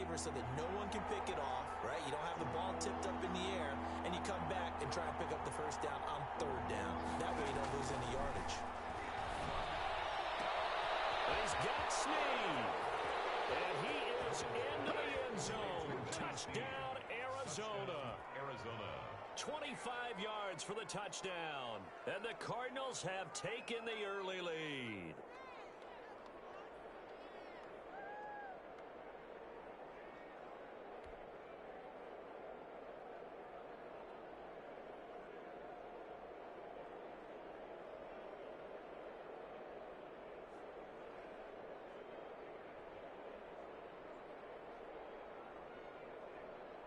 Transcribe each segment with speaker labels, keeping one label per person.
Speaker 1: receiver so that no one can pick it off, right? You don't have the ball tipped up in the air, and you come back and try and pick up the first down on third down. That way you don't lose any yardage.
Speaker 2: He's got Snead. And he is into the end zone. Touchdown, Arizona. 25 yards for the touchdown. And the Cardinals have taken the early lead.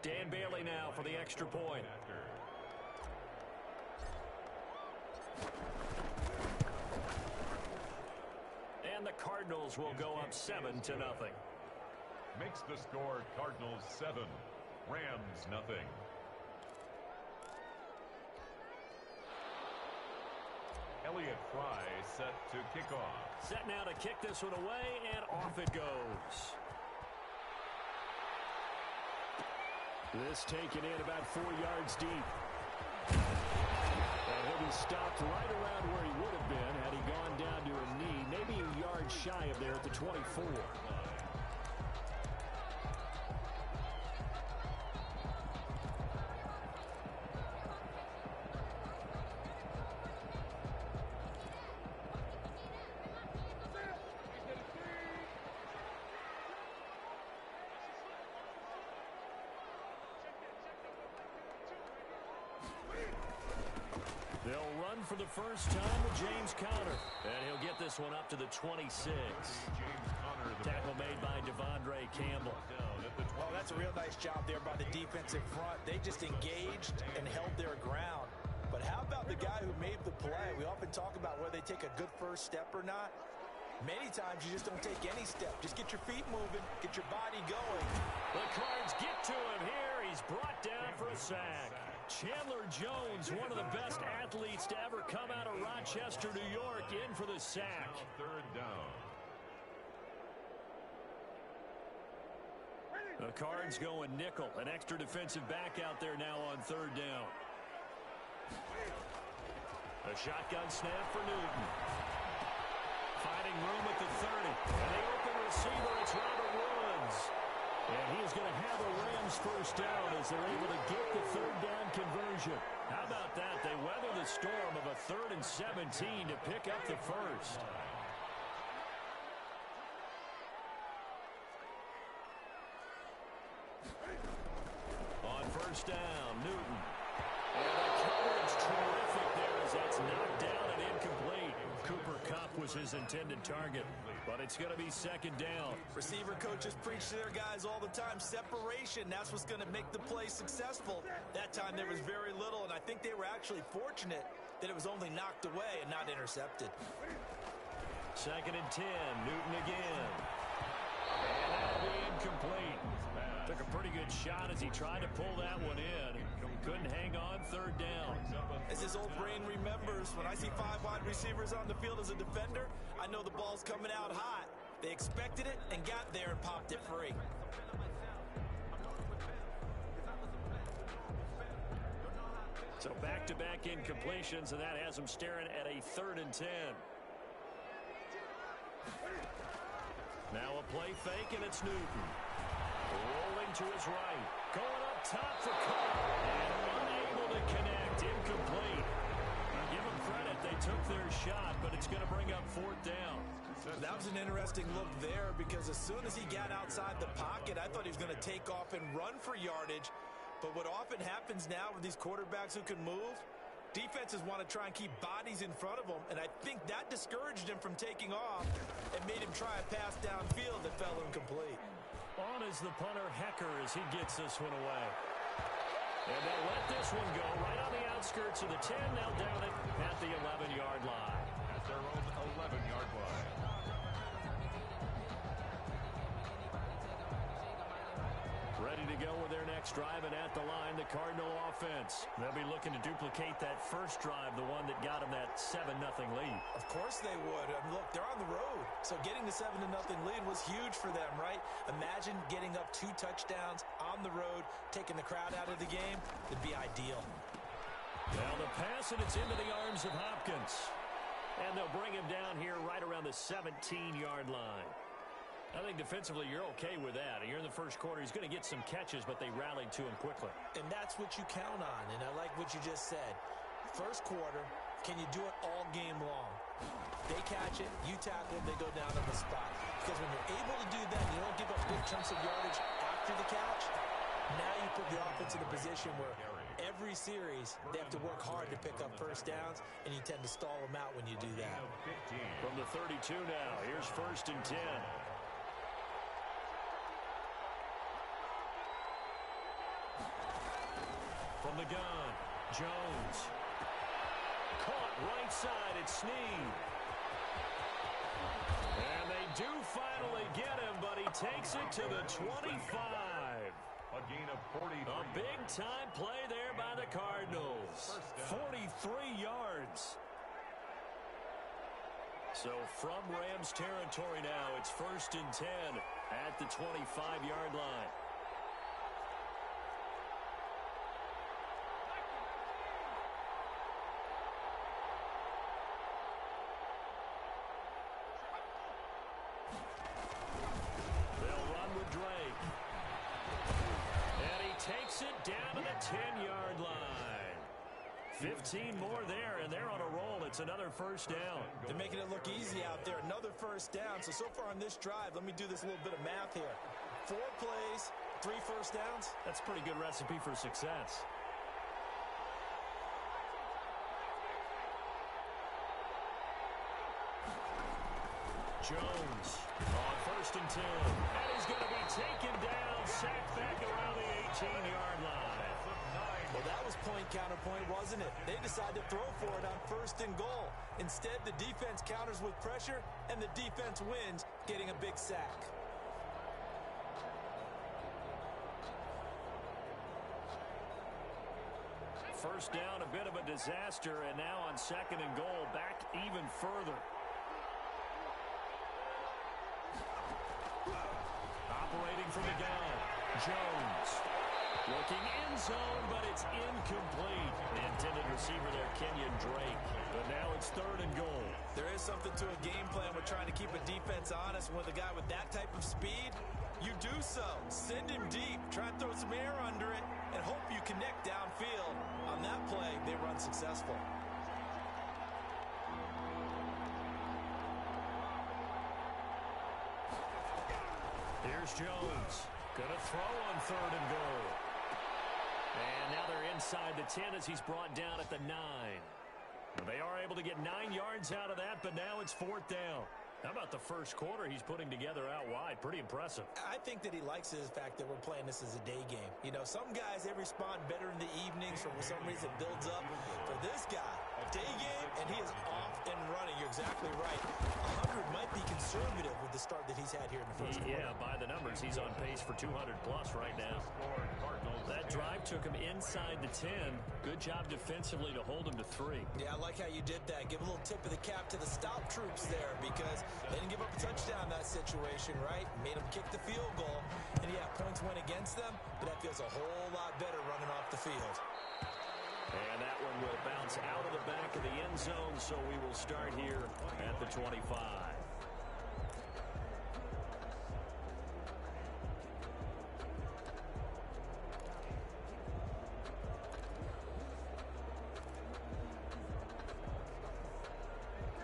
Speaker 2: Dan Bailey now for the extra point. And the Cardinals will go up 7-0.
Speaker 3: Makes the score Cardinals 7, Rams nothing. Elliott Fry set to kick off.
Speaker 2: Set now to kick this one away, and off it goes. This taken in about 4 yards deep. And he'll be stopped right around where he would have been had he gone down to a knee, maybe a yard shy of there at the 24. They'll run for the first time with James Conner. And he'll get this one up to the 26. Tackle made by Devondre Campbell.
Speaker 1: Well, that's a real nice job there by the defensive front. They just engaged and held their ground. But how about the guy who made the play? We often talk about whether they take a good first step or not. Many times you just don't take any step. Just get your feet moving, get your body going.
Speaker 2: The Cards get to him here. He's brought down for a sack. Chandler Jones, one of the best athletes to ever come out of Rochester, New York, in for the sack.
Speaker 3: Third down.
Speaker 2: The Cards going nickel. An extra defensive back out there now on third down. A shotgun snap for Newton. Finding room at the 30. And the open receiver, it's Robert Woods. And he's going to have a Rams first down as they're able to get the third down conversion. How about that? They weather the storm of a 3rd and 17 to pick up the first. On first down, Newton. And the coverage terrific there as that's knocked down and incomplete. Cooper Kupp was his intended target, but it's going to be second down.
Speaker 1: Receiver coaches preach to their guys all the time. Separation, that's what's going to make the play successful. That time there was very little, and I think they were actually fortunate that it was only knocked away and not intercepted.
Speaker 2: 2nd and 10, Newton again. And that'll be incomplete. Took a pretty good shot as he tried to pull that one in. Couldn't hang on, third down.
Speaker 1: As his old brain remembers, when I see 5 wide receivers on the field as a defender, I know the ball's coming out hot. They expected it and got there and popped it free.
Speaker 2: So back-to-back incompletions, and that has them staring at a 3rd and 10. Now a play fake, and it's Newton. Rolling to his right. Going up top for Kupp. And unable to connect. Incomplete. Give them credit. They took their shot, but it's going to bring up 4th down.
Speaker 1: That was an interesting look there because as soon as he got outside the pocket, I thought he was going to take off and run for yardage. But what often happens now with these quarterbacks who can move, defenses want to try and keep bodies in front of them, and I think that discouraged him from taking off and made him try a pass downfield that fell incomplete.
Speaker 2: On is the punter, Hecker, as he gets this one away. And they'll let this one go right on the outskirts of the 10. They'll down it at the 11-yard line.
Speaker 3: At their own 11-yard line.
Speaker 2: Ready to go with their next next drive, and at the line, the Cardinal offense. They'll be looking to duplicate that first drive, the one that got them that 7-0 lead.
Speaker 1: Of course they would. I mean, look, they're on the road. So getting the 7-0 lead was huge for them, right? Imagine getting up 2 touchdowns on the road, taking the crowd out of the game. It'd be ideal.
Speaker 2: Now the pass, and it's into the arms of Hopkins. And they'll bring him down here right around the 17-yard line. I think defensively you're okay with that. Here in the first quarter, he's going to get some catches, but they rallied to him quickly.
Speaker 1: And that's what you count on, and I like what you just said. First quarter, can you do it all game long? They catch it, you tackle them, they go down on the spot. Because when you're able to do that, you don't give up big chunks of yardage after the catch, now you put the offense in a position where every series they have to work hard to pick up first downs, and you tend to stall them out when you do that.
Speaker 2: From the 32 now, here's 1st and 10. From the gun, Jones. Caught right side, it's Snead. And they do finally get him, but he takes it to the 25.
Speaker 3: A gain of 43.
Speaker 2: A big-time play there by the Cardinals. 43 yards. So from Rams territory now, it's 1st and 10 at the 25-yard line. Takes it down to the 10-yard line. 15 more there, and they're on a roll. It's another first down.
Speaker 1: They're making it look easy out there. Another first down. So far on this drive, let me do this little bit of math here. 4 plays, 3 first downs.
Speaker 2: That's a pretty good recipe for success. Jones on 1st and 10. And he's going to be taken down, sacked back around the 18-yard line.
Speaker 1: Well, that was point counterpoint, wasn't it? They decided to throw for it on 1st and goal. Instead, the defense counters with pressure, and the defense wins, getting a big sack.
Speaker 2: First down, a bit of a disaster, and now on 2nd and goal, back even further. Operating from the gun, Jones. Looking in zone, but it's incomplete. The intended receiver there, Kenyon Drake. But now it's 3rd and goal.
Speaker 1: There is something to a game plan with trying to keep a defense honest. With a guy with that type of speed, you do so. Send him deep. Try and throw some air under it and hope you connect downfield. On that play, they run successful.
Speaker 2: Here's Jones. Gonna throw on 3rd and goal. And now they're inside the 10 as he's brought down at the 9. They are able to get 9 yards out of that, but now it's 4th down. How about the first quarter he's putting together out wide? Pretty impressive.
Speaker 1: I think that he likes the fact that we're playing this as a day game. You know, some guys, they respond better in the evenings. For some reason, it builds up. For this guy, day game, and he is off and running. You're exactly right. 100 might be conservative with the start that he's had here in the first quarter.
Speaker 2: Yeah, by the numbers, he's on pace for 200-plus right now. That drive took him inside the 10. Good job defensively to hold him to 3.
Speaker 1: Yeah, I like how you did that. Give a little tip of the cap to the stop troops there, because they didn't give up a touchdown in that situation, right? Made them kick the field goal. And yeah, points went against them, but that feels a whole lot better running off the field.
Speaker 2: And that one will bounce out of the back of the end zone, so we will start here at the 25.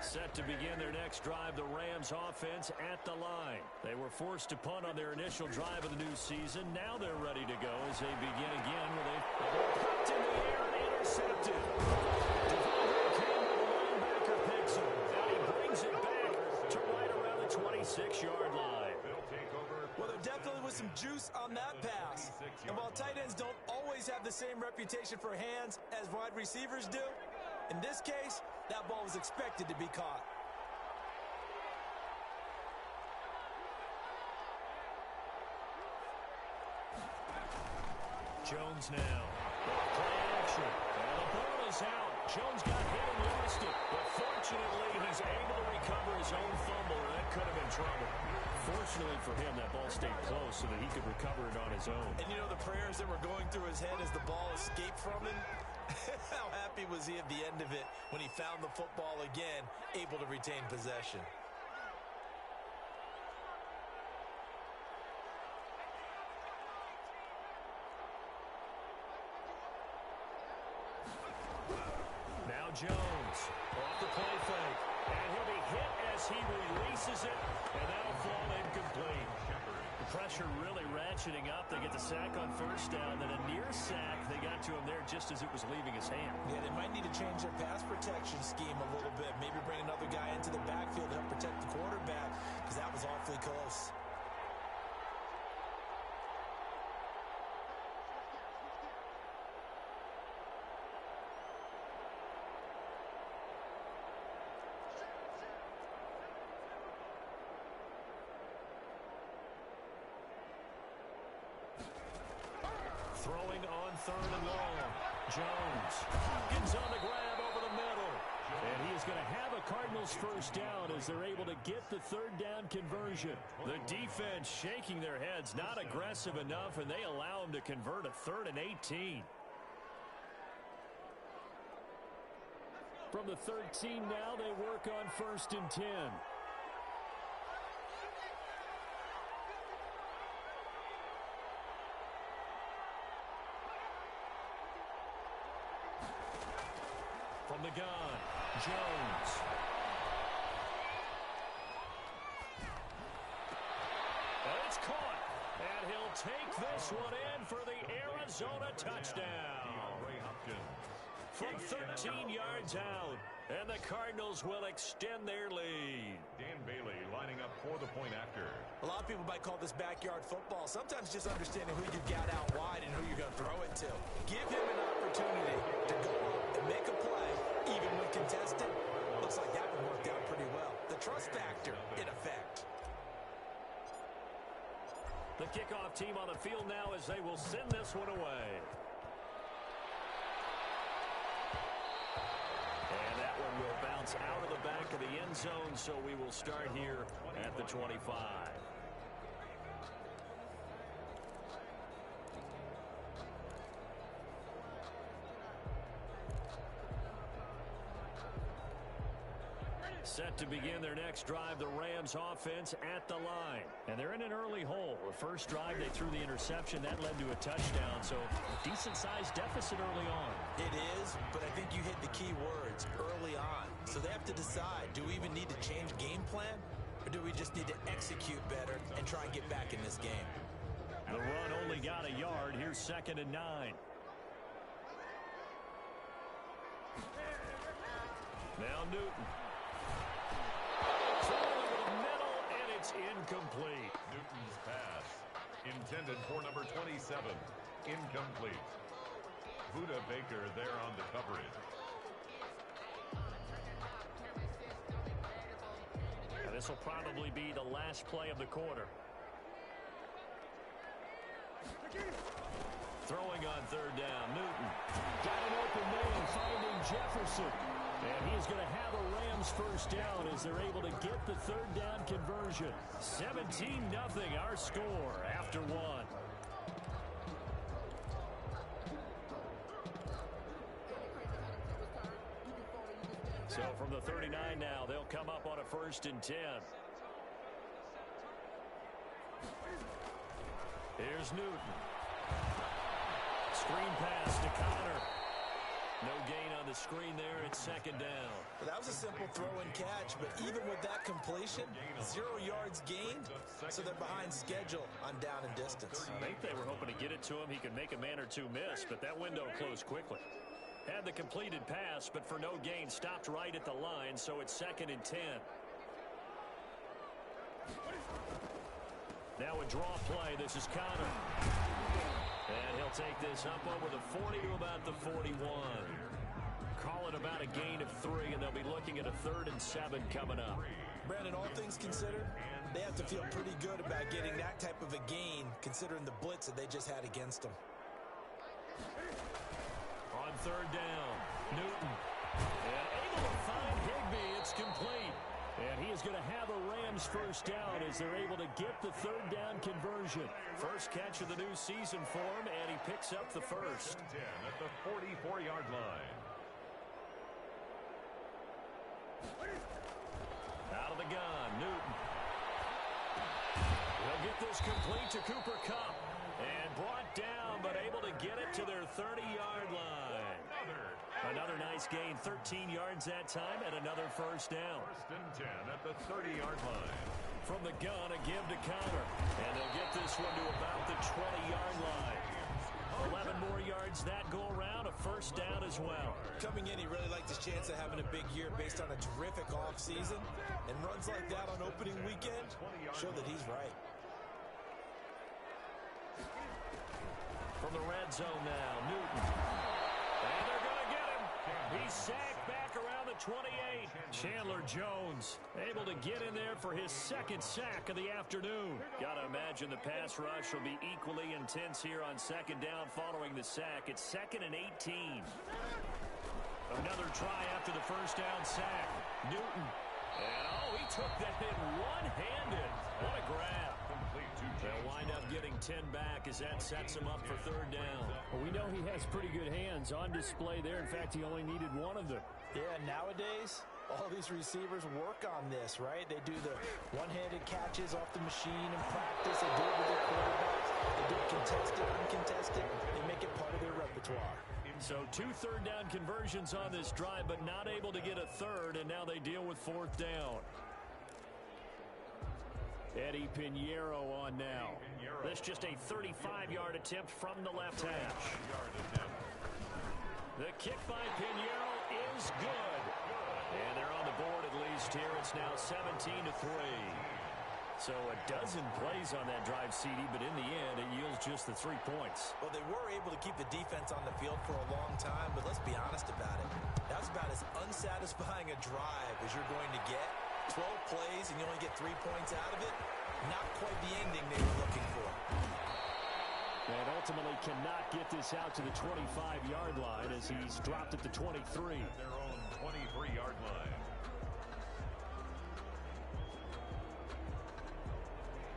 Speaker 2: Set to begin their next drive, the Rams offense at the line. They were forced to punt on their initial drive of the new season. Now they're ready to go as they begin again with a popped in the air and intercepted. Devontae Campbell, the linebacker, picks him. And he brings it back to right around the 26-yard line.
Speaker 1: Well, there definitely was some juice on that pass. And while tight ends don't always have the same reputation for hands as wide receivers do, in this case, that ball was expected to be caught.
Speaker 2: Jones now. Play action. And the ball is out. Jones got hit and lost it. But fortunately, he's able to recover his own fumble, or that could have been trouble. Fortunately for him, that ball stayed close so that he could recover it on his own.
Speaker 1: And you know the prayers that were going through his head as the ball escaped from him? How happy was he at the end of it when he found the football again, able to retain possession?
Speaker 2: Now Jones off the play fake. And he'll be hit as he releases it, and that'll fall incomplete. The pressure really ratcheting up. They get the sack on first down, then a near sack. They got to him there just as it was leaving his hand.
Speaker 1: Yeah, they might need to change their pass protection scheme a little bit. Maybe bring another guy into the backfield to help protect the quarterback, because that was awfully close.
Speaker 2: Throwing on third and long. Jones. Hopkins on the grab over the middle. And he is going to have a Cardinals first down as they're able to get the third down conversion. The defense shaking their heads, not aggressive enough, and they allow him to convert a 3rd and 18. From the 13 now, they work on 1st and 10. From the gun, Jones. And it's caught. And he'll take this one in for the Arizona touchdown. From 13 yards out. And the Cardinals will extend their lead.
Speaker 3: Dan Bailey lining up for the point after.
Speaker 1: A lot of people might call this backyard football. Sometimes just understanding who you've got out wide and who you're going to throw it to. Give him an opportunity to go up and make a play, even when contested. Looks like that one worked out pretty well. The trust factor, in effect.
Speaker 2: The kickoff team on the field now as they will send this one away. And that one will bounce out of the back of the end zone, so we will start here at the 25. Set to begin their next drive, the Rams offense at the line. And they're in an early hole. The first drive, they threw the interception. That led to a touchdown, so a decent-sized deficit early on.
Speaker 1: It is, but I think you hit the key words, early on. So they have to decide, do we even need to change game plan, or do we just need to execute better and try and get back in this game?
Speaker 2: The run only got a yard. Here's 2nd and 9. Now Newton. Incomplete.
Speaker 3: Newton's pass intended for number 27. Incomplete. Buda Baker there on the coverage.
Speaker 2: And this will probably be the last play of the quarter. Throwing on 3rd down. Newton got an open man, finding Jefferson. And he's going to have a Rams first down as they're able to get the 3rd down conversion. 17-0 our score after 1. So from the 39 now, they'll come up on a 1st and 10. Here's Newton. Screen pass to Connor. No gain on the screen there. It's 2nd down.
Speaker 1: Well, that was a simple throw and catch, but even with that completion, 0 yards gained, so they're behind schedule on down and distance.
Speaker 2: I think they were hoping to get it to him. He could make a man or two miss, but that window closed quickly. Had the completed pass, but for no gain, stopped right at the line, so it's 2nd and 10. Now a draw play. This is Connor. And he'll take this up over the 40 to about the 41. Call it about a gain of 3, and they'll be looking at a 3rd and 7 coming up.
Speaker 1: Brandon, all things considered, they have to feel pretty good about getting that type of a gain, considering the blitz that they just had against them.
Speaker 2: On third down, Newton. And able to find Higbee. It's complete. And he is going to have a Rams first down as they're able to get the third down conversion. First catch of the new season for him, and he picks up the first.
Speaker 3: 10 at the 44-yard line.
Speaker 2: Out of the gun, Newton. They'll get this complete to Cooper Kupp. And brought down, but able to get it to their 30-yard line. Another nice gain, 13 yards that time, and another first down.
Speaker 3: First and 10 at the 30-yard line.
Speaker 2: From the gun, a give to Connor. And they'll get this one to about the 20-yard line. 11 more yards that go around, a first down as well.
Speaker 1: Coming in, he really liked his chance of having a big year based on a terrific offseason. And runs like that on opening weekend show that he's right.
Speaker 2: From the red zone now, Newton. And they're going to get him. He's sacked back around the 28. Chandler Jones able to get in there for his second sack of the afternoon. Got to imagine the pass rush will be equally intense here on second down following the sack. It's 2nd and 18. Another try after the first down sack. Newton. And, he took that in one-handed. What a grab. They'll wind up getting 10 back as that sets him up for third down.
Speaker 4: Well, we know he has pretty good hands on display there. In fact, he only needed one of them.
Speaker 1: Yeah, nowadays, all these receivers work on this, right? They do the one-handed catches off the machine in practice. They do it with their quarterbacks. They do it contested, uncontested. They make it part of their repertoire.
Speaker 2: So 2 third-down conversions on this drive, but not able to get a third, and now they deal with fourth down. Eddie Pinheiro on now. This just a 35-yard attempt from the left hash. The kick by Pinheiro is good. And they're on the board at least here. It's now 17-3. So a dozen plays on that drive, CD, but in the end, it yields just the 3 points.
Speaker 1: Well, they were able to keep the defense on the field for a long time, but let's be honest about it. That's about as unsatisfying a drive as you're going to get. 12 plays and you only get 3 points out of it. Not quite the ending they were looking for.
Speaker 4: And ultimately cannot get this out to the 25-yard line as he's dropped at the 23.
Speaker 3: Their own 23-yard line.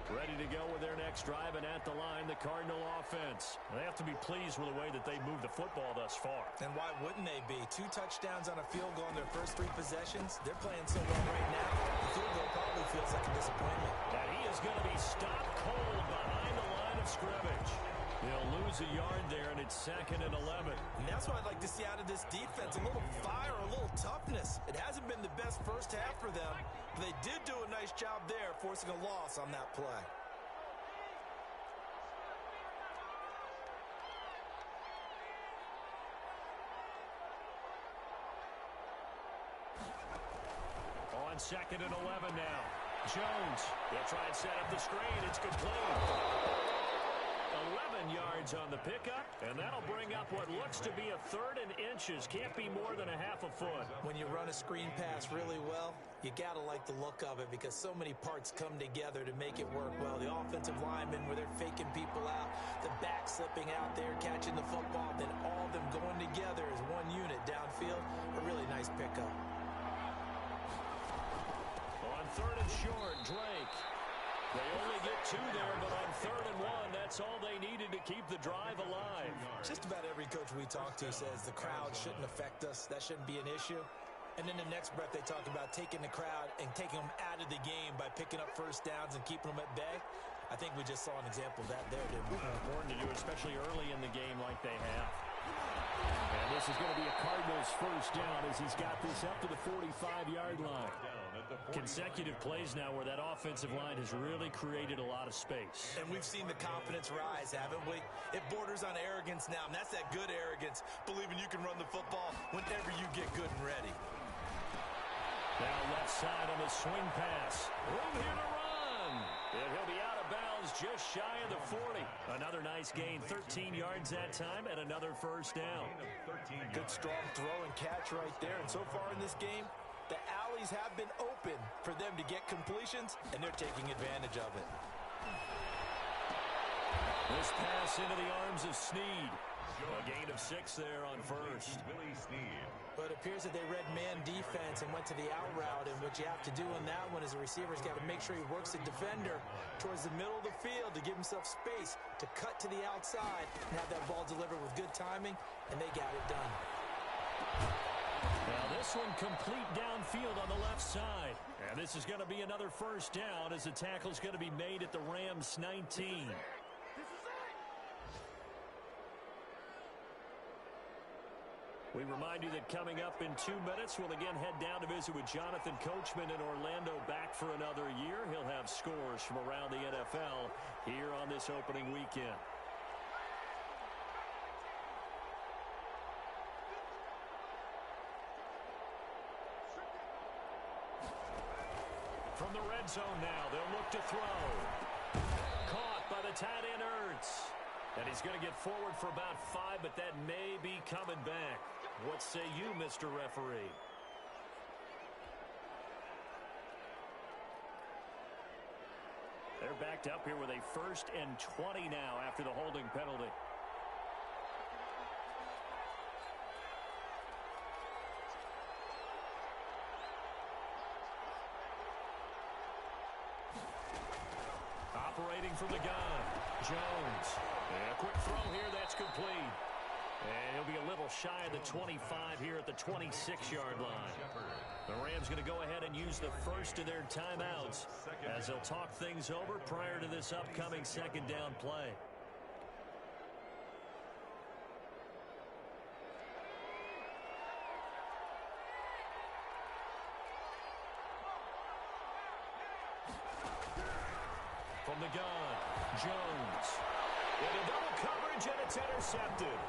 Speaker 2: Ready to go with their next drive, and at the line, the Cardinal offense. They have to be pleased with the way that they moved the football thus far.
Speaker 1: And why wouldn't they be? 2 touchdowns on a field goal in their first 3 possessions. They're playing so well right now, the field goal probably feels like a disappointment.
Speaker 2: And he is going to be stopped cold behind the line of scrimmage. They'll lose a yard there, and it's 2nd and 11.
Speaker 1: And that's what I'd like to see out of this defense, a little fire, a little toughness. It hasn't been the best first half for them, but they did do a nice job there, forcing a loss on that play.
Speaker 2: On 2nd and 11 now. Jones, they'll try and set up the screen. It's complete. 11 yards on the pickup, and that'll bring up what looks to be a 3rd and inches. Can't be more than a half a foot.
Speaker 1: When you run a screen pass really well, you got to like the look of it because so many parts come together to make it work well. The offensive linemen, where they're faking people out, the back slipping out there, catching the football, then all of them going together as one unit downfield. A really nice pickup.
Speaker 2: On 3rd and short, Drake. They only get 2 there, but on 3rd and 1, that's all they needed to keep the drive alive.
Speaker 1: Just about every coach we talk to says the crowd shouldn't affect us. That shouldn't be an issue. And then the next breath they talk about taking the crowd and taking them out of the game by picking up first downs and keeping them at bay. I think we just saw an example of that there, didn't we?
Speaker 2: Important to do, especially early in the game like they have. And this is going to be a Cardinals first down as he's got this up to the 45-yard line. Consecutive plays now where that offensive line has really created a lot of space.
Speaker 1: And we've seen the confidence rise, haven't we? It borders on arrogance now, and that's that good arrogance, believing you can run the football whenever you get good and ready.
Speaker 2: Now left side on the swing pass. Room here to run. And he'll be out of bounds just shy of the 40. Another nice gain, 13 yards that time, and another first down.
Speaker 1: Good strong throw and catch right there. And so far in this game, the alleys have been open for them to get completions, and they're taking advantage of it.
Speaker 2: This pass into the arms of Snead. A gain of 6 there on first.
Speaker 1: But it appears that they read man defense and went to the out route, and what you have to do on that one is the receiver's got to make sure he works the defender towards the middle of the field to give himself space to cut to the outside and have that ball delivered with good timing, and they got it done.
Speaker 2: Now this one complete downfield on the left side. And this is going to be another first down as the tackle is going to be made at the Rams 19. We remind you that coming up in 2 minutes, we'll again head down to visit with Jonathan Coachman in Orlando, back for another year. He'll have scores from around the NFL here on this opening weekend. From the red zone now, they'll look to throw. Caught by the tight end, Ertz. And he's going to get forward for about 5, but that may be coming back. What say you, Mr. Referee? They're backed up here with a 1st and 20 now after the holding penalty. Operating from the gun, Jones. And a quick throw here, that's complete. And he'll be a little shy of the 25 here at the 26-yard line. The Rams going to go ahead and use the first of their timeouts as they'll talk things over prior to this upcoming second down play. From the gun, Jones. Into double coverage, and it's intercepted.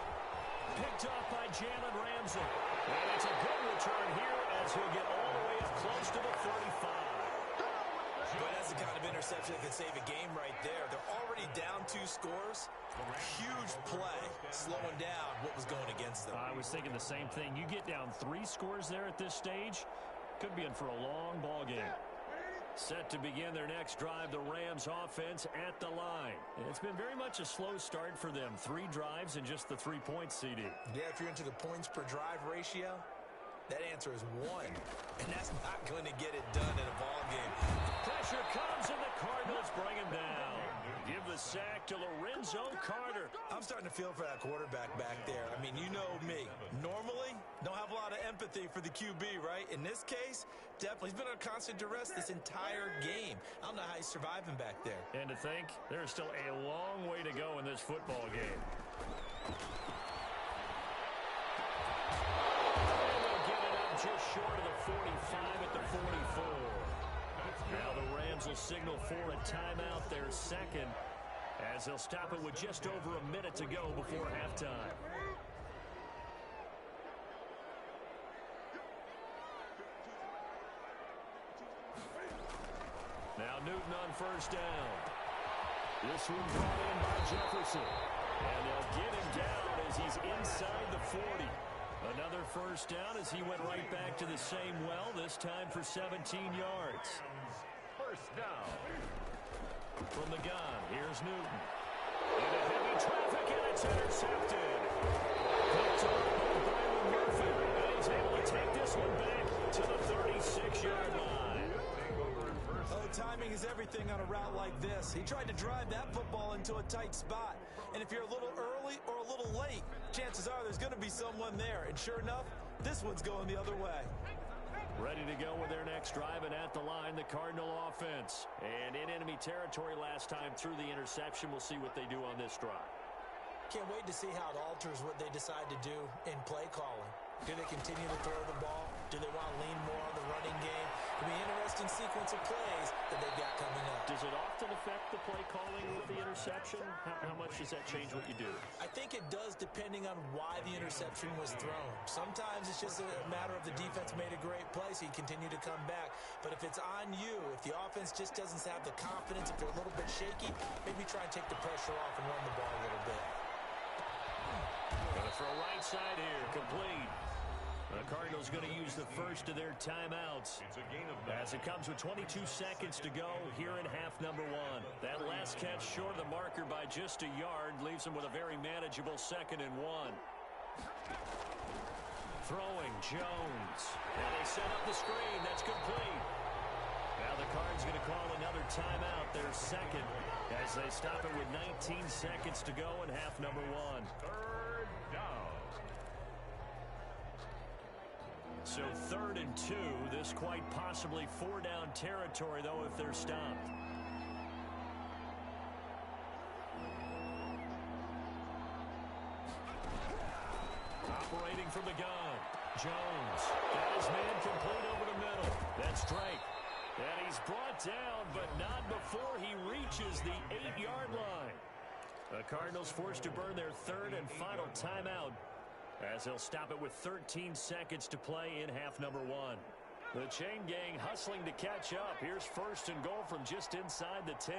Speaker 2: Picked off by Jalen Ramsey. And it's a good return here as he'll get all the way up close to the 35.
Speaker 1: But that's the kind of interception that can save a game right there. They're already down 2 scores. Huge play, slowing down what was going against them.
Speaker 4: I was thinking the same thing. You get down 3 scores there at this stage, could be in for a long ball game. Set to begin their next drive, the Rams offense at the line. It's been very much a slow start for them. 3 drives and just the 3 points, CD.
Speaker 1: Yeah, if you're into the points per drive ratio, that answer is 1. And that's not going to get it done in a ball game.
Speaker 2: Pressure comes, and the Cardinals bring him down. Give the sack to Lorenzo Carter.
Speaker 1: I'm starting to feel for that quarterback back there. I mean, you know me. Normally, don't have a lot of empathy for the QB, right? In this case, definitely. He's been under constant duress this entire game. I don't know how he's surviving back there.
Speaker 4: And to think, there's still a long way to go in this football game.
Speaker 2: And they'll get it up just short of the 45 at the 44. Now the Rams will signal for a timeout, their second, as they'll stop it with just over a minute to go before halftime. Now Newton on first down. This one brought in by Jefferson. And they'll get him down as he's inside the 40. Another first down as he went right back to the same well, this time for 17 yards.
Speaker 3: First down.
Speaker 2: From the gun, here's Newton. Into heavy traffic, and it's intercepted. Picked up by Byron Murphy. And he's able to take this one back to the 36-yard line.
Speaker 1: Oh, timing is everything on a route like this. He tried to drive that football into a tight spot. And if you're a little early or a little late, chances are there's going to be someone there. And sure enough, this one's going the other way.
Speaker 2: Ready to go with their next drive, and at the line, the Cardinal offense. And in enemy territory last time through the interception. We'll see what they do on this drive.
Speaker 1: Can't wait to see how it alters what they decide to do in play calling. Do they continue to throw the ball? Do they want to lean more on the running game? It'll be an interesting sequence of plays that they've got coming up.
Speaker 2: Does it often affect the play calling with the interception? How much does that change what you do?
Speaker 1: I think it does depending on why the interception was thrown. Sometimes it's just a matter of the defense made a great play, so you continue to come back. But if it's on you, if the offense just doesn't have the confidence, if they're a little bit shaky, maybe try and take the pressure off and run the ball a little bit.
Speaker 2: Gonna throw right side here, complete.
Speaker 4: The Cardinals going to use the first of their timeouts
Speaker 3: It's a gain of
Speaker 4: as it comes with 22 seconds to go here in half number one. That last catch short of the marker by just a yard leaves them with a very manageable 2nd and 1. Throwing Jones. And they set up the screen. That's complete. Now the Cards going to call another timeout, their second, as they stop it with 19 seconds to go in half number one.
Speaker 3: 3rd down.
Speaker 4: So 3rd and 2. This quite possibly 4-down territory, though, if they're stopped. Operating from the gun. Jones got his man complete over the middle. That's Drake. And he's brought down, but not before he reaches the 8-yard line. The Cardinals forced to burn their 3rd and final timeout as they'll stop it with 13 seconds to play in half number one. The chain gang hustling to catch up. Here's 1st and goal from just inside the 10.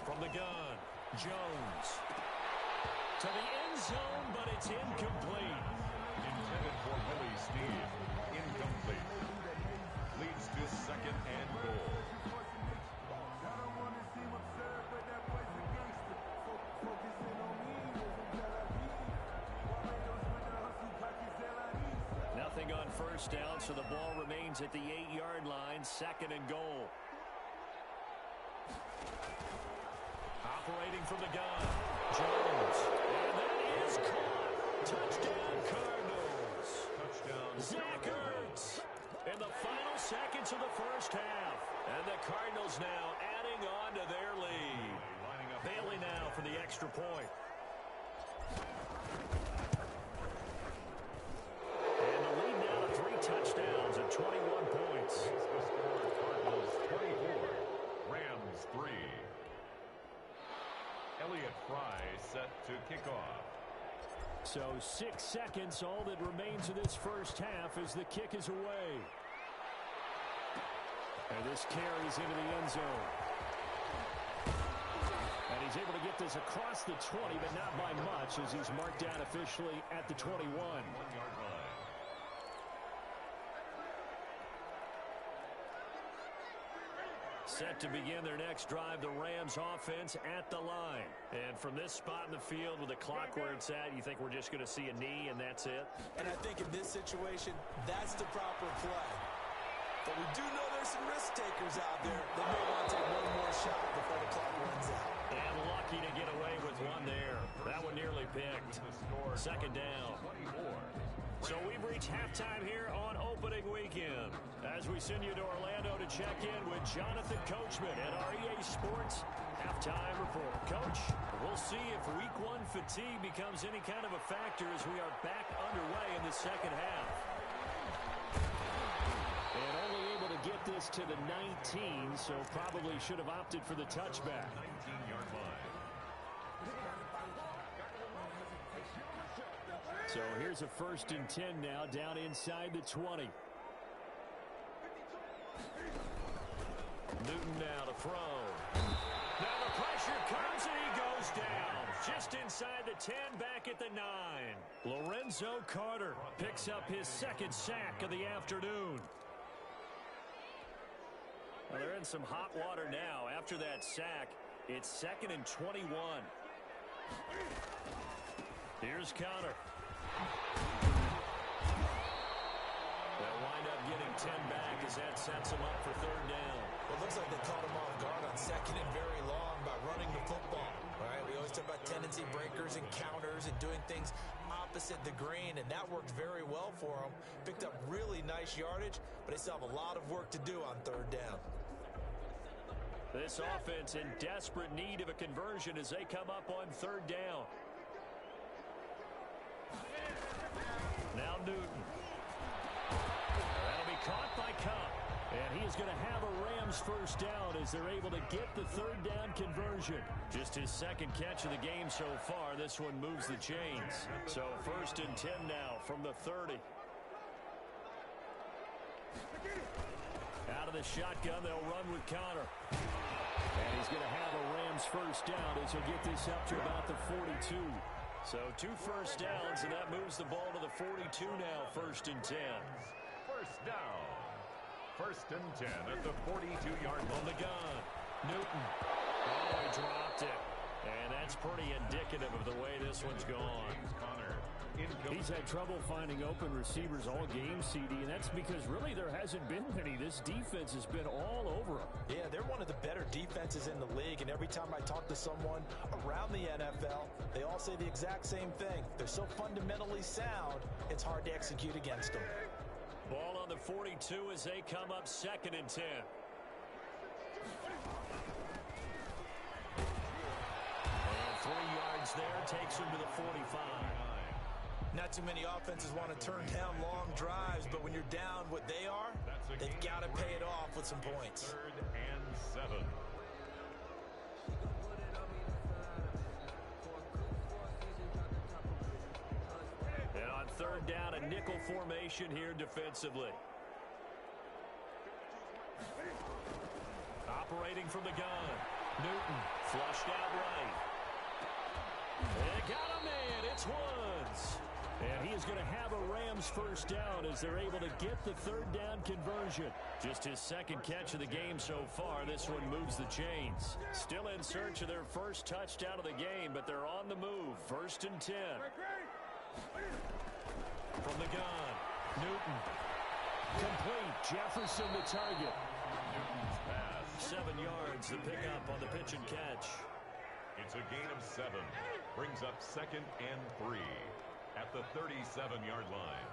Speaker 4: From the gun, Jones. To the end zone, but it's incomplete.
Speaker 3: Intended for Willie Steve. Incomplete. Leads to 2nd and goal.
Speaker 4: Nothing on 1st down, so the ball remains at the 8-yard line, 2nd and goal. Operating from the gun, Jones. And that is caught. Touchdown, Cardinals.
Speaker 3: Touchdown.
Speaker 4: Zach Ertz in the final seconds of the 1st half. And the Cardinals now adding on to their lead. Bailey now for the extra point. And the lead now to 3 touchdowns at 21 points.
Speaker 3: The score, Cardinals 24. Rams 3. Elliott Fry set to kick off.
Speaker 4: So 6 seconds, all that remains of this 1st half as the kick is away. And this carries into the end zone. And he's able to get this across the 20, but not by much as he's marked down officially at the 21.
Speaker 3: 1-yard line.
Speaker 4: Set to begin their next drive, the Rams offense at the line. And from this spot in the field with the clock where it's at, you think we're just going to see a knee and that's it?
Speaker 1: And I think in this situation, that's the proper play. But we do know there's some risk takers out there. They may want to take one more shot before the clock runs out.
Speaker 4: And lucky to get away with one there. That one nearly picked. 2nd down.
Speaker 3: 24.
Speaker 4: So we've reached halftime here on opening weekend as we send you to Orlando to check in with Jonathan Coachman at our EA Sports Halftime Report. Coach, we'll see if Week 1 fatigue becomes any kind of a factor as we are back underway in the 2nd half. And only able to get this to the 19, so probably should have opted for the touchback.
Speaker 3: 19-yard line.
Speaker 4: So here's a 1st and 10 now down inside the 20. Newton now to throw. Now the pressure comes and he goes down. Just inside the 10, back at the 9. Lorenzo Carter picks up his 2nd sack of the afternoon. Well, they're in some hot water now. After that sack, it's 2nd and 21. Here's Carter. They'll wind up getting 10 back as that sets them up for 3rd down.
Speaker 1: Well, it looks like they caught him off guard on 2nd and very long by running the football. Right? We always talk about tendency breakers and counters and doing things opposite the green, and that worked very well for them. Picked up really nice yardage, but they still have a lot of work to do on 3rd down.
Speaker 4: This offense in desperate need of a conversion as they come up on 3rd down. Now Newton. That'll be caught by Cup. And he is going to have a Rams 1st down as they're able to get the 3rd down conversion. Just his 2nd catch of the game so far. This one moves the chains. So 1st and 10 now from the 30. of the shotgun. They'll run with counter. And he's going to have a Rams first down as he'll get this up to about the 42. So 2 first downs, and that moves the ball to the 42 now, 1st and 10.
Speaker 3: First down. 1st and 10 at the 42-yard line.
Speaker 4: On the gun, Newton. Oh, he dropped it. And that's pretty indicative of the way this one's gone. He's had trouble finding open receivers all game, CD, and that's because really there hasn't been many. This defense has been all over them.
Speaker 1: Yeah, they're one of the better defenses in the league, and every time I talk to someone around the NFL, they all say the exact same thing. They're so fundamentally sound, it's hard to execute against them.
Speaker 4: Ball on the 42 as they come up 2nd and 10. And 3 yards there takes him to the 45.
Speaker 1: Not too many offenses want to turn down long drives, but when you're down what they are, they've got to pay it off with some points.
Speaker 3: 3rd and 7.
Speaker 4: And on 3rd down, a nickel formation here defensively. Operating from the gun. Newton flushed out right. They got a man. It's Woods. And he is going to have a Rams first down as they're able to get the 3rd down conversion. Just his 2nd catch of the game so far. This one moves the chains. Still in search of their first touchdown of the game, but they're on the move. 1st and 10. From the gun, Newton. Complete. Jefferson the target.
Speaker 3: Newton's pass.
Speaker 4: 7 yards, the pickup on the pitch and catch.
Speaker 3: It's a gain of 7. Brings up 2nd and 3 at the 37-yard line.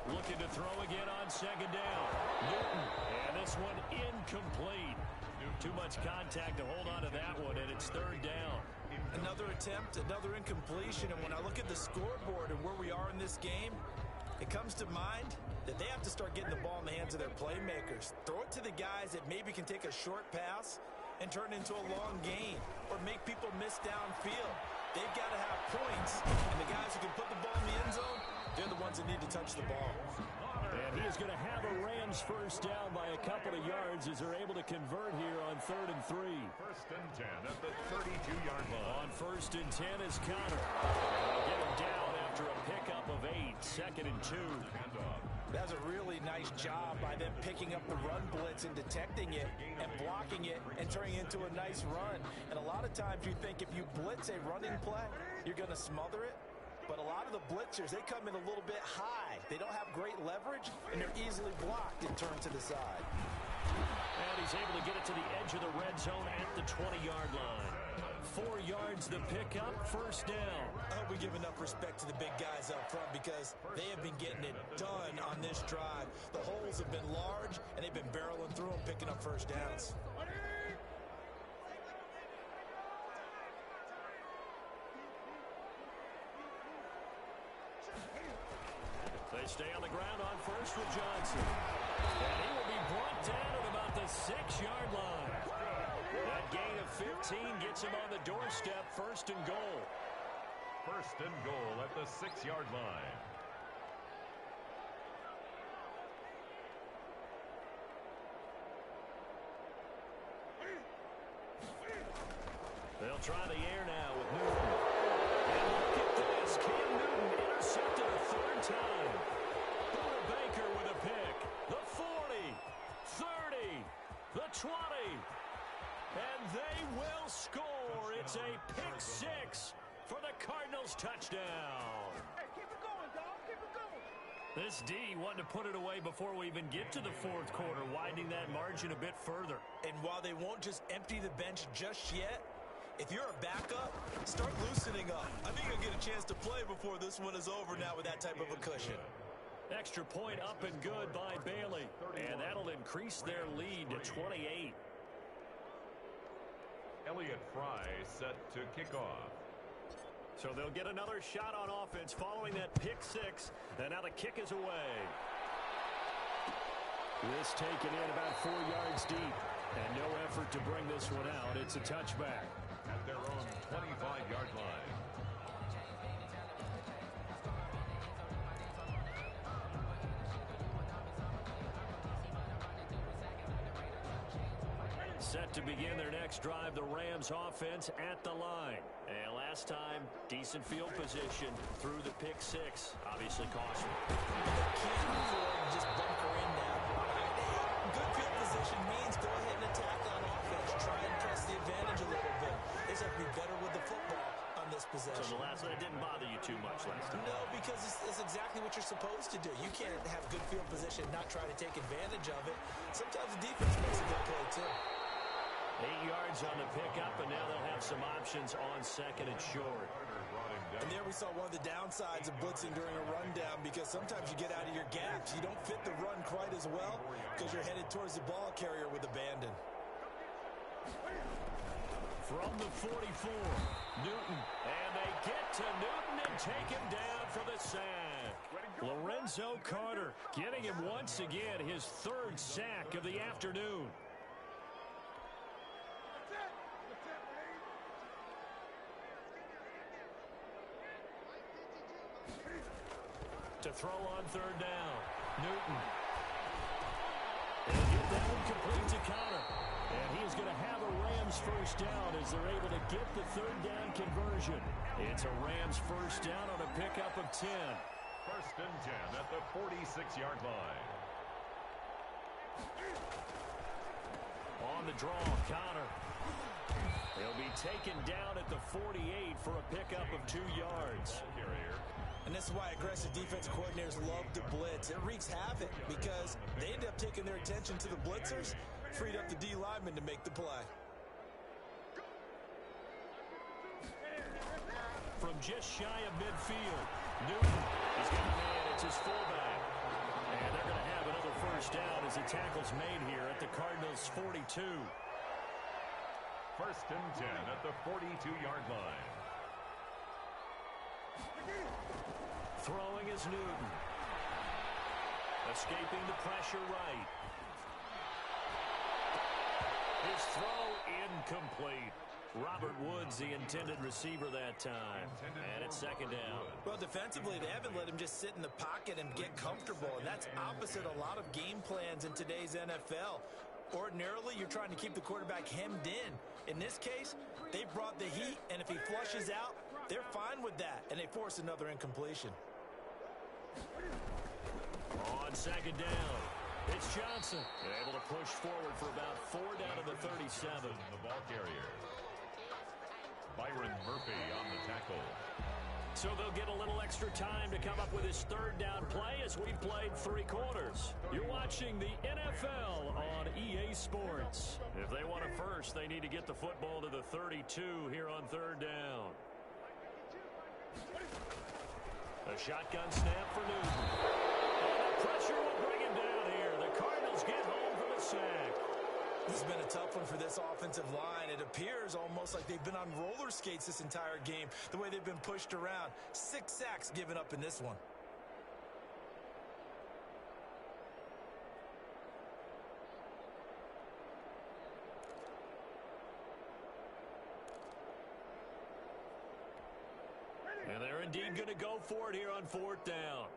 Speaker 4: Looking to throw again on 2nd down. Newton. And this one incomplete. Too much contact to hold on to that one, and it's 3rd down.
Speaker 1: Another attempt, another incompletion, and when I look at the scoreboard and where we are in this game, it comes to mind that they have to start getting the ball in the hands of their playmakers. Throw it to the guys that maybe can take a short pass and turn it into a long gain or make people miss downfield. They've got to have points, and the guys who can put the ball in the end zone, they're the ones that need to touch the ball.
Speaker 4: And he is going to have a Rams first down by a couple of yards as they're able to convert here on 3rd and 3.
Speaker 3: 1st and 10 at the 32-yard line.
Speaker 4: On 1st and 10 is Connor. And they'll get him down after a pickup of 8. 2nd and 2.
Speaker 1: That's a really nice job by them picking up the run blitz and detecting it and blocking it and turning it into a nice run. And a lot of times you think if you blitz a running play, you're going to smother it. But a lot of the blitzers, they come in a little bit high. They don't have great leverage, and they're easily blocked and turned to the side.
Speaker 4: And he's able to get it to the edge of the red zone at the 20-yard line. 4 yards the pickup, 1st down.
Speaker 1: I hope we give enough respect to the big guys up front because they have been getting it done on this drive. The holes have been large, and they've been barreling through them, picking up first downs.
Speaker 4: They stay on the ground on 1st with Johnson. And he will be brought down at about the 6-yard line. That gain of 15 gets him on the doorstep, 1st and goal.
Speaker 3: 1st and goal at the 6-yard line.
Speaker 4: They'll try the air now with Newton. And look at this. Cam Newton intercepted a 3rd time. Buda Baker with a pick. The 40, 30, the 20. And they will score. It's a pick 6 for the Cardinals touchdown.
Speaker 5: Hey, keep it going, dog. Keep it going.
Speaker 4: This D wanted to put it away before we even get to the 4th quarter, widening that margin a bit further.
Speaker 1: And while they won't just empty the bench just yet, if you're a backup, start loosening up. I think you'll get a chance to play before this one is over now with that type of a cushion.
Speaker 4: Extra point up and good by Bailey. And that'll increase their lead to 28.
Speaker 3: Elliott Fry set to kick off.
Speaker 4: So they'll get another shot on offense following that pick 6. And now the kick is away. This taken in about 4 yards deep. And no effort to bring this one out. It's a touchback.
Speaker 3: At their own 25-yard line.
Speaker 4: Set to begin their next drive, the Rams offense at the line. And last time, decent field position through the pick six. Obviously costly.
Speaker 1: They can't afford to just bunker in now. Good field position means go ahead and attack on offense. Try and press the advantage a little bit. They just have to be better with the football on this possession.
Speaker 4: So the last one didn't bother you too much last time?
Speaker 1: No, because it's exactly what you're supposed to do. You can't have good field position, not try to take advantage of it. Sometimes the defense makes a good play, too.
Speaker 4: 8 yards on the pickup, and now they'll have some options on second and short.
Speaker 1: And there we saw one of the downsides of blitzing during a rundown, because sometimes you get out of your gaps. You don't fit the run quite as well because you're headed towards the ball carrier with abandon.
Speaker 4: From the 44, Newton. And they get to Newton and take him down for the sack. Lorenzo Carter getting him once again his third sack of the afternoon. To throw on third down, Newton. They'll get that one complete to Connor. And he's going to have a Rams first down as they're able to get the third down conversion. It's a Rams first down on a pickup of 10.
Speaker 3: First and 10 at the 46-yard line.
Speaker 4: On the draw, Connor. He'll be taken down at the 48 for a pickup of 2 yards.
Speaker 3: Carrier.
Speaker 1: And this is why aggressive defense coordinators love to blitz. It wreaks havoc because they end up taking their attention to the blitzers, freed up the D lineman to make the play.
Speaker 4: From just shy of midfield, Newton is going to man. It's his fullback. And they're going to have another first down as the tackle's made here at the Cardinals' 42.
Speaker 3: First and 10 at the 42-yard line.
Speaker 4: Throwing is Newton. Escaping the pressure right. His throw incomplete. Robert Woods, the intended receiver that time. And it's second down.
Speaker 1: Well, defensively, they haven't let him just sit in the pocket and get comfortable. And that's opposite a lot of game plans in today's NFL. Ordinarily, you're trying to keep the quarterback hemmed in. In this case, they brought the heat, and if he flushes out, they're fine with that, and they force another incompletion.
Speaker 4: On second down, it's Johnson. Able to push forward for about 4 down to the 37.
Speaker 3: The ball carrier. Byron Murphy on the tackle.
Speaker 4: So they'll get a little extra time to come up with his third down play as we've played 3 quarters. You're watching the NFL on EA Sports. If they want it first, they need to get the football to the 32 here on third down. A shotgun snap for Newton. And the pressure will bring him down here. The Cardinals get home for the sack.
Speaker 1: This has been a tough one for this offensive line. It appears almost like they've been on roller skates this entire game, the way they've been pushed around. 6 sacks given up in this one.
Speaker 4: And they're indeed going to go for it here on fourth down.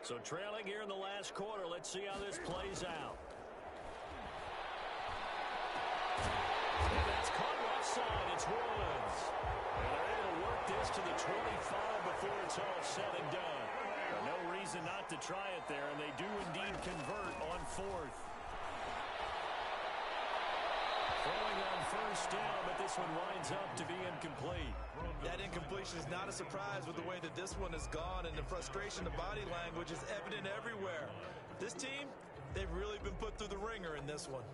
Speaker 4: So trailing here in the last quarter, let's see how this plays out. And that's caught offside. It's Woods. And they're able to work this to the 25 before it's all said and done. No reason not to try it there, and they do indeed convert on fourth. Throwing on first down, but this one winds up to be incomplete.
Speaker 1: That incompletion is not a surprise with the way that this one has gone, and the frustration, the body language is evident everywhere. This team, they've really been put through the ringer in this one.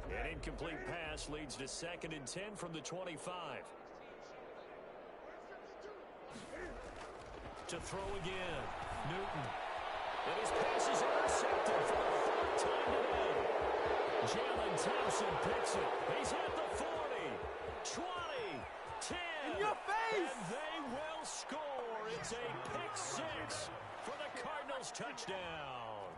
Speaker 4: An incomplete pass leads to 2nd and 10 from the 25. To throw again, Newton. And his pass is intercepted for the 4th time today. Jalen Thompson picks it. He's at the 40, 20, 10.
Speaker 5: In your face!
Speaker 4: And they will score. It's a pick 6 for the Cardinals touchdown.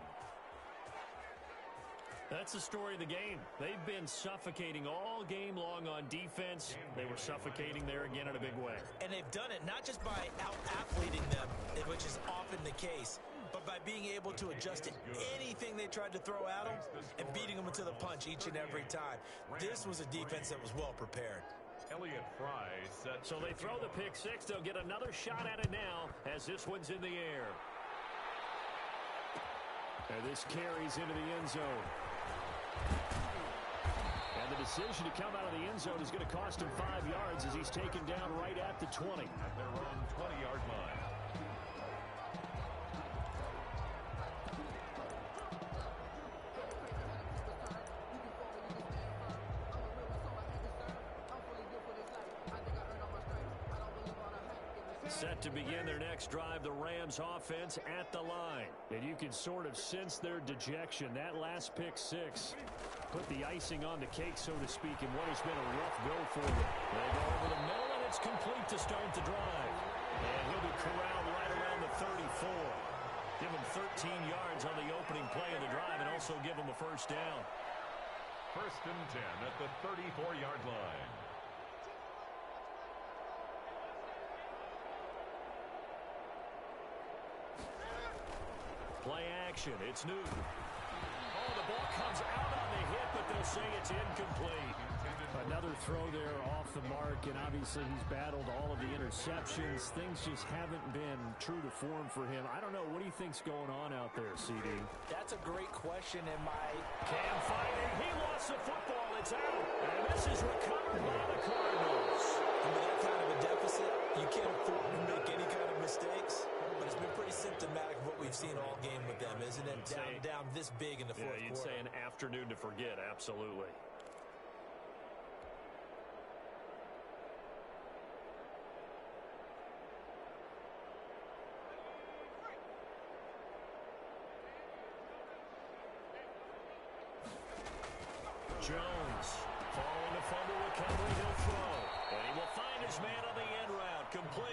Speaker 4: That's the story of the game. They've been suffocating all game long on defense. They were suffocating there again in a big way.
Speaker 1: And they've done it not just by out-athleting them, which is often the case, but by being able to adjust to anything they tried to throw at them and beating them to the punch each and every time. This was a defense that was well prepared.
Speaker 3: Elliott Fry set.
Speaker 4: So they throw the pick six. They'll get another shot at it now as this one's in the air. And this carries into the end zone. And the decision to come out of the end zone is going to cost him 5 yards as he's taken down right at the 20.
Speaker 3: At their own 20-yard line.
Speaker 4: Set to begin their next drive, the Rams offense at the line. And you can sort of sense their dejection. That last pick six put the icing on the cake, so to speak, in what has been a rough go for them. They go over the middle, and it's complete to start the drive. And he'll be corralled right around the 34. Give him 13 yards on the opening play of the drive and also give him a first down.
Speaker 3: 1st and 10 at the 34-yard line.
Speaker 4: Play action. It's Newton. Oh, the ball comes out on the hit, but they'll say it's incomplete. Another throw there off the mark, and obviously he's battled all of the interceptions. Things just haven't been true to form for him. I don't know. What do you think's going on out there, CD?
Speaker 1: That's a great question, and
Speaker 4: Cam fighting. He lost the football. It's out. And this is recovered by the Cardinals.
Speaker 1: And with that kind of a deficit, you can't afford to make any kind of mistakes. But it's been pretty symptomatic of what we've seen all game with them, isn't it? Down this big in the fourth quarter.
Speaker 4: You'd say an afternoon to forget, absolutely. Jones, following the fumble recovery, he'll throw. And he will find his man on the end route, complete.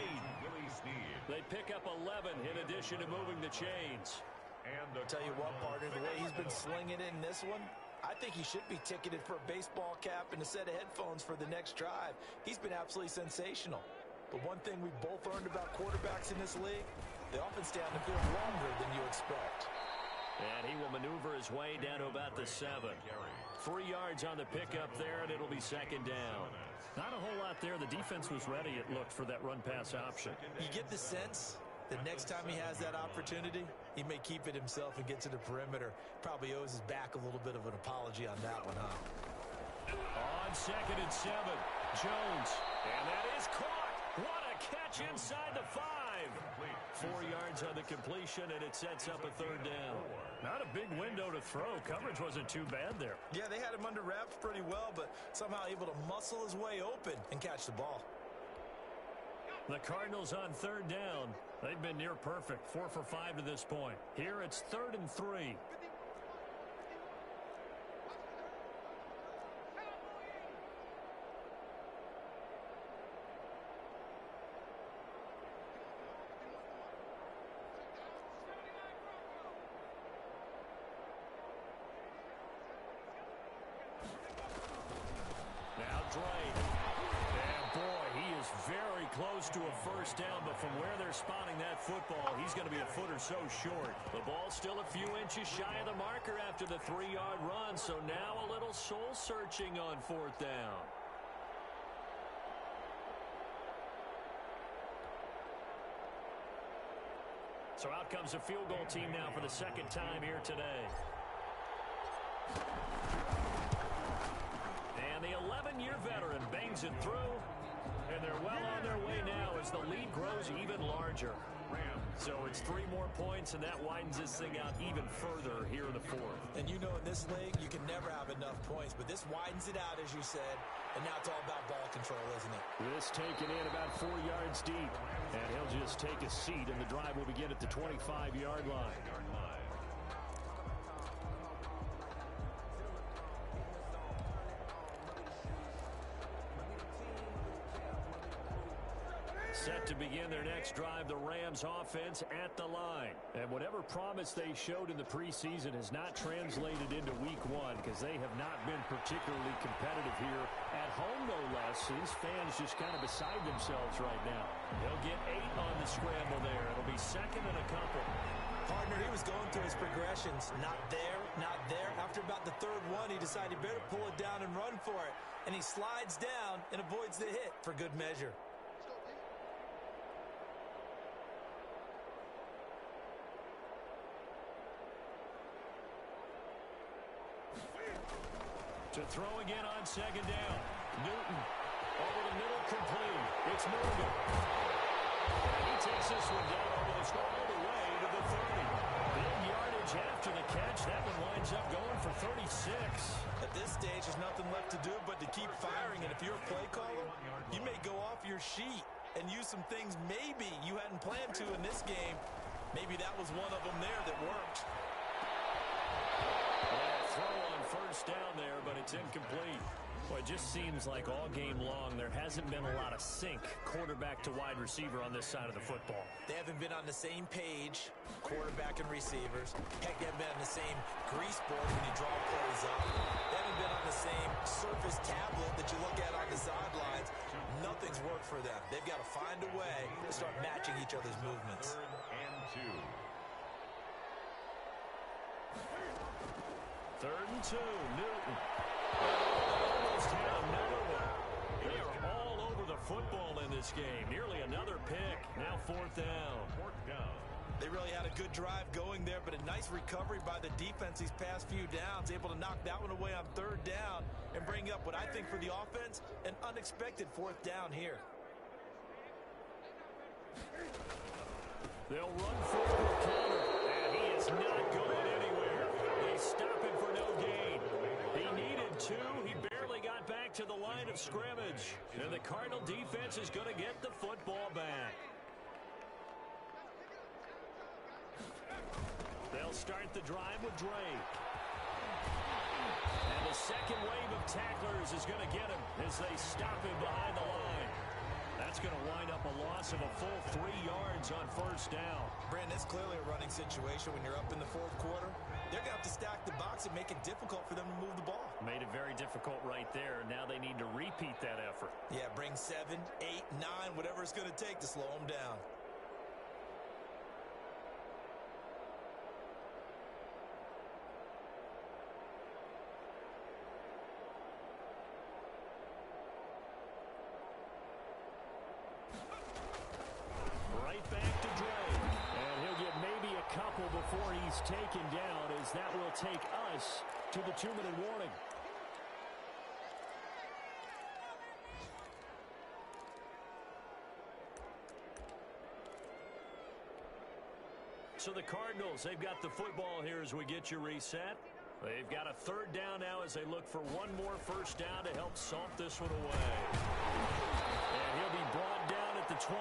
Speaker 4: They pick up 11 in addition to moving the chains.
Speaker 3: And
Speaker 1: I'll tell you what, partner, the way he's been slinging it in this one, I think he should be ticketed for a baseball cap and a set of headphones for the next drive. He's been absolutely sensational. But one thing we both learned about quarterbacks in this league, they often stay on the field longer than you expect.
Speaker 4: And he will maneuver his way down to about the 7. 3 yards on the pickup there, and it'll be second down. Not a whole lot there. The defense was ready, it looked, for that run-pass option.
Speaker 1: You get the sense that next time he has that opportunity, he may keep it himself and get to the perimeter. Probably owes his back a little bit of an apology on that one, huh?
Speaker 4: On 2nd and 7, Jones. And that is caught. What a catch inside the 5. 4 yards on the completion, and it sets up a 3rd down. Not a big window to throw. Coverage wasn't too bad there.
Speaker 1: Yeah, they had him under wraps pretty well, but somehow able to muscle his way open and catch the ball.
Speaker 4: The Cardinals on 3rd down. They've been near perfect. 4 for 5 to this point. Here it's 3rd and 3. Close to a first down, but from where they're spotting that football, he's going to be a foot or so short. The ball's still a few inches shy of the marker after the 3-yard run, so now a little soul-searching on 4th down. So out comes the field goal team now for the 2nd time here today. And the 11-year veteran bangs it through. And they're well on their way now as the lead grows even larger. So it's 3 more points, and that widens this thing out even further here in the 4th.
Speaker 1: And you know in this league, you can never have enough points, but this widens it out, as you said, and now it's all about ball control, isn't it?
Speaker 4: This taken in about 4 yards deep, and he'll just take a seat, and the drive will begin at the 25-yard line. Set to begin their next drive, the Rams offense at the line. And whatever promise they showed in the preseason has not translated into week one because they have not been particularly competitive here at home, no less. These fans just kind of beside themselves right now. They'll get 8 on the scramble there. It'll be second and a couple.
Speaker 1: Partner, he was going through his progressions. Not there, not there. After about the third one, he decided he better pull it down and run for it. And he slides down and avoids the hit for good measure.
Speaker 4: To throw again on second down. Newton over the middle, complete. It's Morgan. And he takes this one down over the all the way to the 30. Big yardage after the catch. That one winds up going for 36.
Speaker 1: At this stage, there's nothing left to do but to keep firing. And if you're a play caller, you may go off your sheet and use some things maybe you hadn't planned to in this game. Maybe that was one of them there that worked.
Speaker 4: Throw on first down there, but it's incomplete. Well, it just seems like all game long there hasn't been a lot of sync quarterback to wide receiver on this side of the football.
Speaker 1: They haven't been on the same page, quarterback and receivers. Heck, they haven't been on the same grease board when you draw plays up. They haven't been on the same surface tablet that you look at on the sidelines. Nothing's worked for them. They've got to find a way to start matching each other's movements.
Speaker 3: 3rd and 2.
Speaker 4: 3rd and 2, Newton. Almost had another one. They are all over the football in this game. Nearly another pick. Now 4th down.
Speaker 3: 4th down.
Speaker 1: They really had a good drive going there, but a nice recovery by the defense these past few downs, able to knock that one away on 3rd down and bring up what I think for the offense, an unexpected 4th down here.
Speaker 4: They'll run forward the counter, and he is not going anywhere. They stop him for no gain. He needed 2. He barely got back to the line of scrimmage. And the Cardinal defense is going to get the football back. They'll start the drive with Drake. And the second wave of tacklers is going to get him as they stop him behind the line. That's going to wind up a loss of a full 3 yards on 1st down.
Speaker 1: Brandon, it's clearly a running situation when you're up in the 4th quarter. They're going to have to stack the box and make it difficult for them to move the ball.
Speaker 4: Made it very difficult right there. Now they need to repeat that effort.
Speaker 1: Yeah, bring 7, 8, 9, whatever it's going to take to slow them down.
Speaker 4: Before he's taken down, as that will take us to the 2-minute warning. So the Cardinals, they've got the football here as we get you reset. They've got a 3rd down now as they look for one more 1st down to help salt this one away. And he'll be brought down at the 28,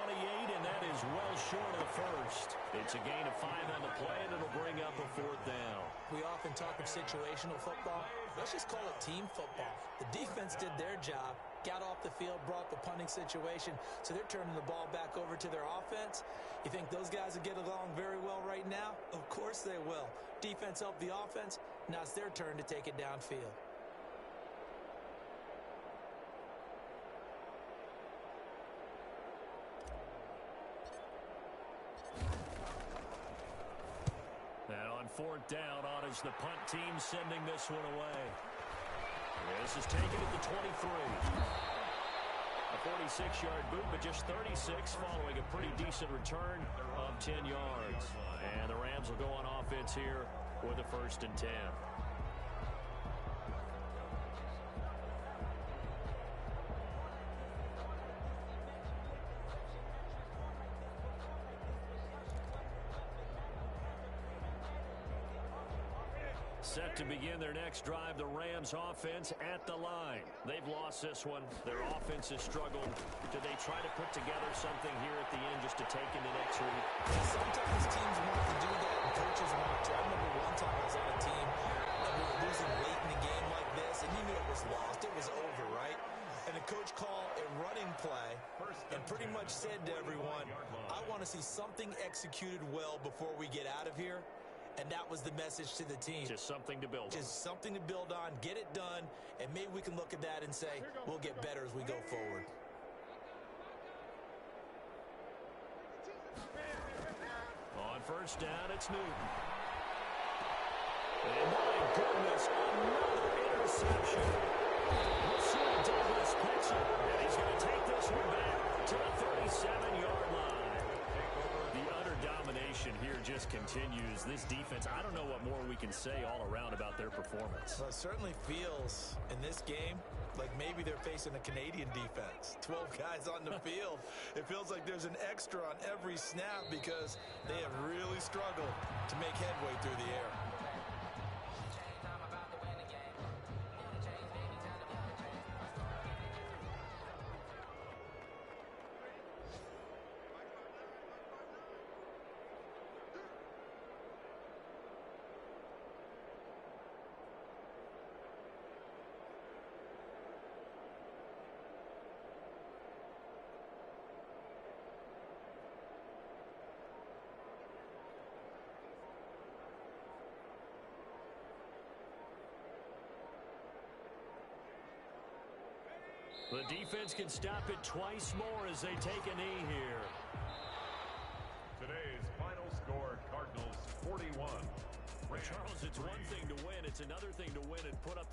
Speaker 4: and that is well short of the 1st. It's a gain of 5 on the play, and it'll bring up a 4th down.
Speaker 1: We often talk of situational football. Let's just call it team football. The defense did their job, got off the field, brought the punting situation, so they're turning the ball back over to their offense. You think those guys will get along very well right now? Of course they will. Defense helped the offense. Now it's their turn to take it downfield.
Speaker 4: And on 4th down, on is the punt team sending this one away. This is taken at the 23. A 46-yard boot, but just 36 following a pretty decent return of 10 yards. And the Rams will go on offense here with a 1st and 10. Set to begin their next drive, the Rams offense at the line. They've lost this one. Their offense has struggled. Do they try to put together something here at the end just to take into next week?
Speaker 1: Sometimes teams want to do that and coaches want to. I remember one time I was on a team and we were losing late in a game like this, and you knew it was lost. It was over, right? And the coach called a running play and pretty much much said to everyone, I want to see something executed well before we get out of here. And that was the message to the team.
Speaker 4: Just something to build on.
Speaker 1: Just something to build on, get it done, and maybe we can look at that and say, we'll get better as we go forward.
Speaker 4: On first down, it's Newton. And my goodness, another interception. Rasul Douglas picks it, and he's going to take this one back to the 37-yard line. The utter domination here just continues. This defense, I don't know what more we can say all around about their performance.
Speaker 1: Well, it certainly feels in this game like maybe they're facing a Canadian defense. 12 guys on the field. It feels like there's an extra on every snap because they have really struggled to make headway through the air.
Speaker 4: The defense can stop it twice more as they take a knee here.
Speaker 3: Today's final score, Cardinals 41.
Speaker 4: Well, Charles, it's one thing to win. It's another thing to win and put up